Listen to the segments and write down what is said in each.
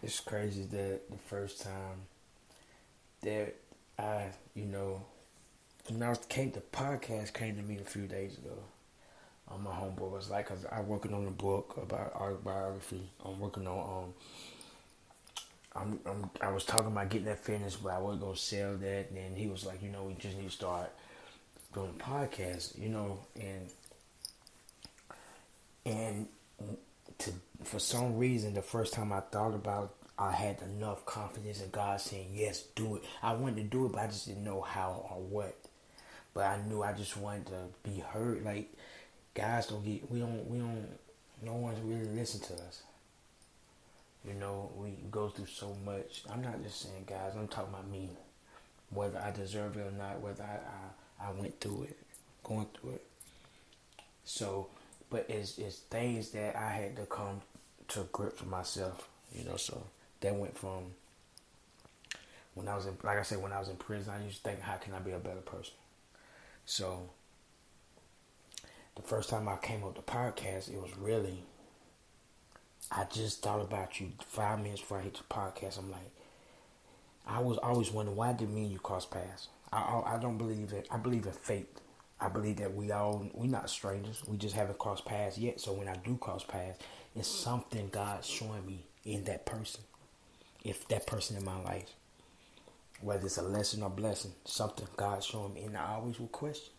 It's crazy that the first time that I, when the podcast came to me a few days ago. My homeboy was like, cause I'm working on a book about autobiography. I'm working on I was talking about getting that finished, but I wasn't gonna sell that. And then he was like, we just need to start doing a podcast, and to for some reason, the first time I thought about, I had enough confidence in God saying yes, do it. I wanted to do it, but I just didn't know how or what. But I knew I just wanted to be heard. Like guys don't get, we don't, no one's really listen to us. We go through so much. I'm not just saying guys, I'm talking about me. Whether I deserve it or not, whether I went through it, going through it. So, but it's things that I had to come to grips with myself, so that went from when I was in, like I said, when I was in prison, I used to think, how can I be a better person? So, the first time I came up with the podcast, it was really, I just thought about you 5 minutes before I hit the podcast. I'm like, I was always wondering, why did me and you cross paths? I don't believe it. I believe in fate. I believe that we not strangers. We just haven't crossed paths yet. So when I do cross paths, it's something God's showing me in that person. If that person in my life, whether it's a lesson or blessing, something God's showing me, and I always will question.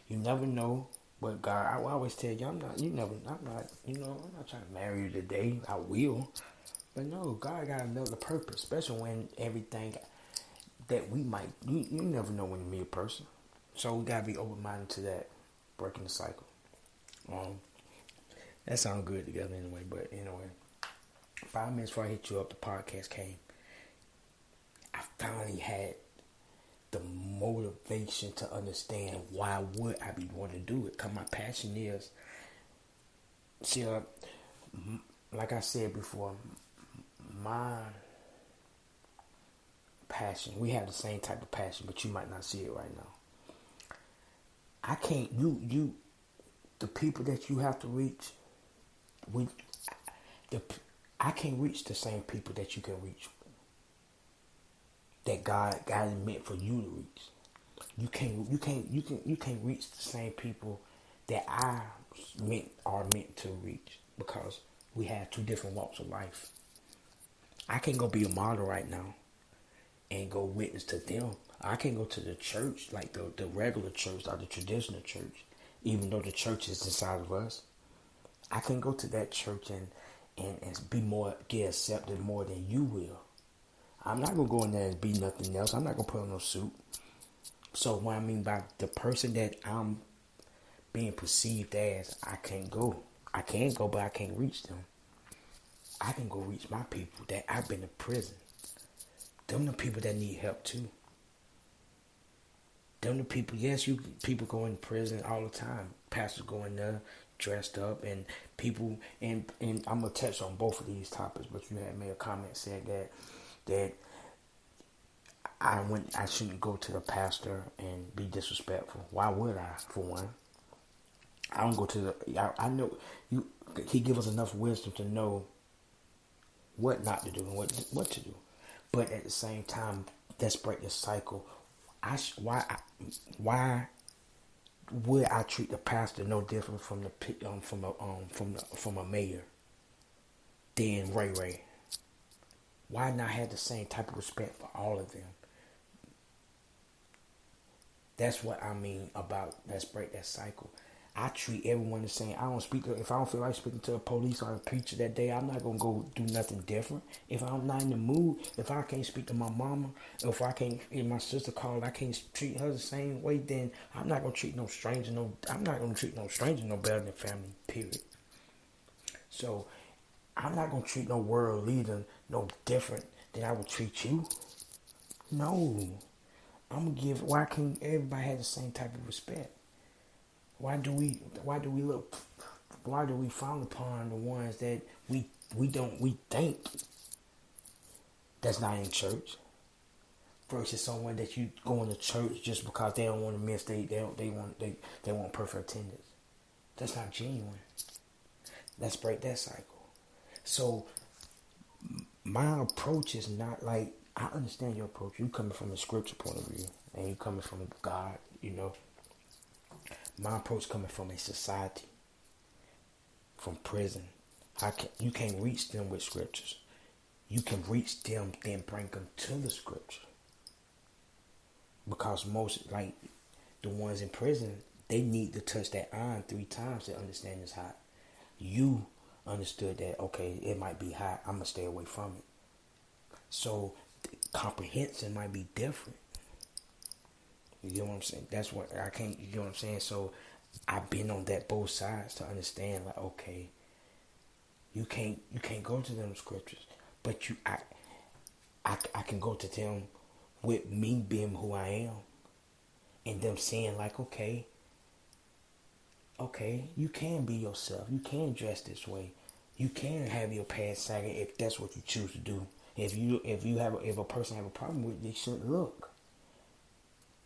You never know what God. I always tell you, I'm not trying to marry you today. I will, but no, God got another purpose, especially when everything that we might. You never know when you meet a person, so we gotta be open minded to that, breaking the cycle. That sounds good together anyway. But anyway, 5 minutes before I hit you up, the podcast came. I finally had the motivation to understand why would I be wanting to do it. Cause my passion is, see, like I said before, my passion. We have the same type of passion, but you might not see it right now. I can't. The people that you have to reach, we, the, I can't reach the same people that you can reach. That God is meant for you to reach. You can't reach the same people that are meant to reach, because we have two different walks of life. I can't go be a model right now and go witness to them. I can't go to the church, like the regular church or the traditional church, even though the church is inside of us. I can go to that church and get accepted more than you will. I'm not gonna go in there and be nothing else. I'm not gonna put on no suit. So what I mean by the person that I'm being perceived as, I can't go. I can go, but I can't reach them. I can go reach my people that I've been in prison. Them the people that need help too. Them the people, people go in prison all the time. Pastors go in there dressed up, and people, and I'm gonna touch on both of these topics, but you had made a comment saying that I shouldn't go to the pastor and be disrespectful. Why would I, for one? I don't go to I know he give us enough wisdom to know what not to do and what to do. But at the same time, let's break the cycle. Why would I treat the pastor no different from from a mayor than Ray Ray? Why not have the same type of respect for all of them? That's what I mean about let's break that cycle. I treat everyone the same. If I don't feel like speaking to a police or a preacher that day, I'm not going to go do nothing different. If I'm not in the mood, if I can't speak to my mama, if my sister called, I can't treat her the same way, then I'm not going to treat no stranger no better than family, period. So, I'm not going to treat no world leader no different than I would treat you. No. Why can't everybody have the same type of respect? Why do we frown upon the ones that we think that's not in church, versus someone that you going to church just because they don't want to miss they want perfect attendance? That's not genuine. Let's break that cycle. So my approach is not like, I understand your approach. You coming from a scripture point of view, and you coming from God. My approach coming from a society, from prison. You can't reach them with scriptures. You can reach them, then bring them to the scripture. Because most, like the ones in prison, they need to touch that iron 3 times to understand it's hot. You understood that, okay, it might be hot, I'm going to stay away from it. So comprehension might be different. You get what I'm saying? That's what I can't, you get what I'm saying? So I've been on that both sides to understand, like, okay, you can't go to them scriptures, but I can go to them with me being who I am, and them saying like, okay, you can be yourself, you can dress this way, you can have your pants sagging if that's what you choose to do. If a person have a problem with it, they should look.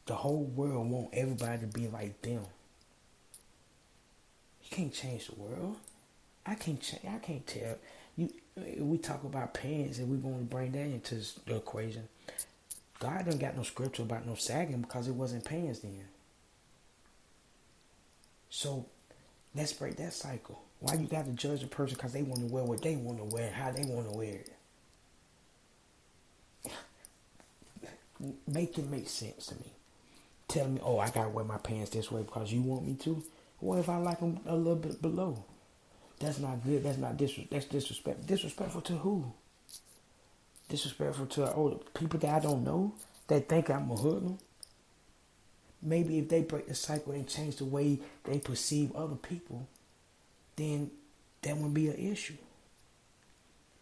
The whole world want everybody to be like them. You can't change the world. I can't tell you. We talk about pants, and we want to bring that into the equation. God done got no scripture about no sagging because it wasn't pants then. So let's break that cycle. Why you got to judge a person because they want to wear what they want to wear and how they want to wear it? Make it make sense to me. Tell me, oh, I got to wear my pants this way because you want me to? What if I like them a little bit below? That's not good. That's not that's disrespect. Disrespectful to who? Disrespectful to people that I don't know that think I'm a hoodlum. Maybe if they break the cycle and change the way they perceive other people, then that wouldn't be an issue.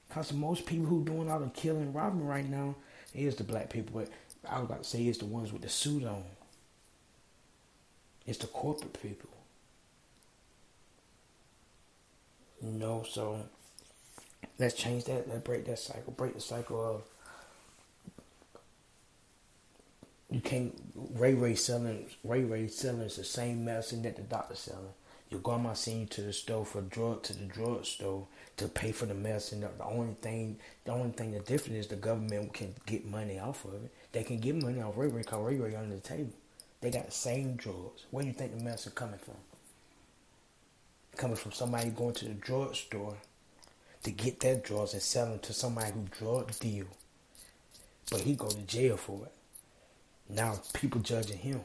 Because most people who doing all the killing and robbing right now is the black people. But I was about to say it's the ones with the suit on. It's the corporate people. So let's change that. Let's break that cycle. Break the cycle of you can't. Ray selling is the same medicine that the doctor's selling. Your grandma send you to the store to the drugstore to pay for the medicine. The only thing the difference is the government can get money off of it. They can get money off Ray because Ray under the table. They got the same drugs. Where do you think the medicine coming from? Coming from somebody going to the drugstore to get their drugs and sell them to somebody who drug deal. But he go to jail for it. Now people judging him.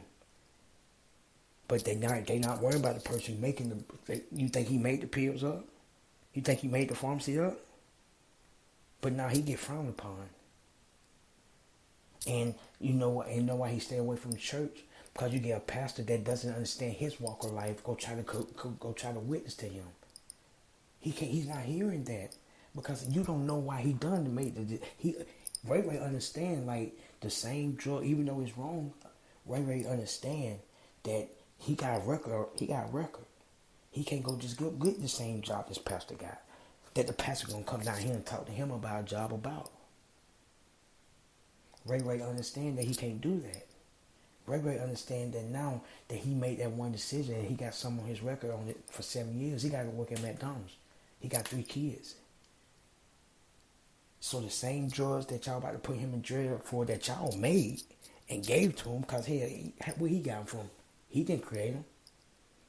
But they not worrying about the person making you think he made the pills up? You think he made the pharmacy up? But now he get frowned upon. And you know why he stay away from the church? Because you get a pastor that doesn't understand his walk of life, go try to witness to him. He's not hearing that because you don't know why he done to make Ray understand like the same drug, even though it's wrong. Ray understand that he got a record. He can't go just get the same job this pastor got. That the pastor gonna come down here and talk to him about a job about. Ray understand that he can't do that. Ray understand that now that he made that one decision and he got some on his record on it for 7 years, he got to work at McDonald's. He got 3 kids. So the same drugs that y'all about to put him in jail for that y'all made and gave to him, because where he got them from? He didn't create them.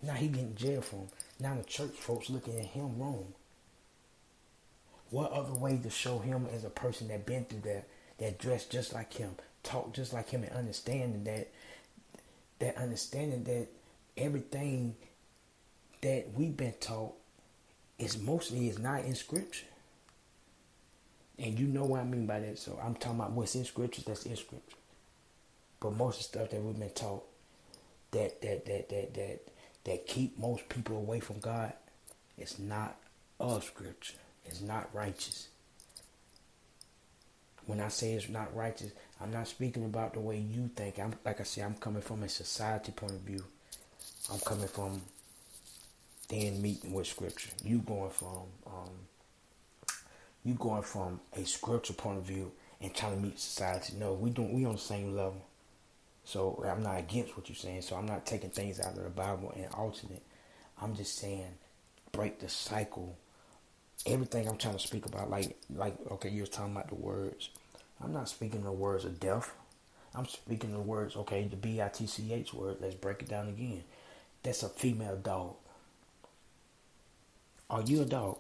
Now he getting in jail for them. Now the church folks looking at him wrong. What other way to show him as a person that been through that dressed just like him, talk just like him, and understanding that everything that we've been taught is not in scripture. And you know what I mean by that. So I'm talking about what's in scripture, that's in scripture. But most of the stuff that we've been taught that keep most people away from God, it's not of scripture. It's not righteous. When I say it's not righteous, I'm not speaking about the way you think. Like I said, I'm coming from a society point of view. I'm coming from then meeting with scripture. You going from a scripture point of view and trying to meet society. No, we on the same level. So I'm not against what you're saying. So I'm not taking things out of the Bible and altering it. I'm just saying break the cycle everything I'm trying to speak about, like okay, you were talking about the words. I'm not speaking the words of death. I'm speaking the words, okay, the bitch word. Let's break it down again. That's a female dog. Are you a dog?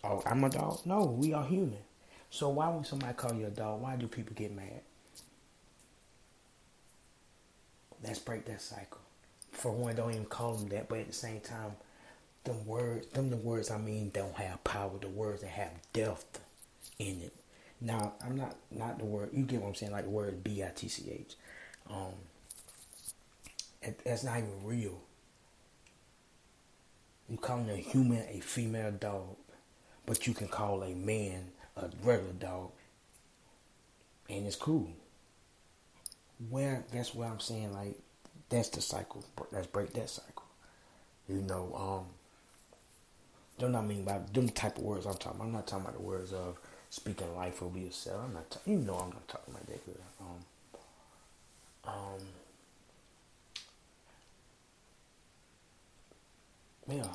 Oh, I'm a dog? No, we are human. So why when somebody call you a dog, why do people get mad? Let's break that cycle. For one, don't even call them that, but at the same time, the words I mean don't have power. The words that have depth in it. Now, I'm not the word, you get what I'm saying, like the word bitch. Um, that's not even real. You calling a human a female dog, but you can call a man a regular dog, and it's cool. Well, that's what I'm saying. Like, that's the cycle. Let's break that cycle. You know, don't know what I mean by them type of words I'm talking about. I'm not talking about the words of speaking life over yourself. I'm not. You know, I'm not talking about that. Good. Um, yeah.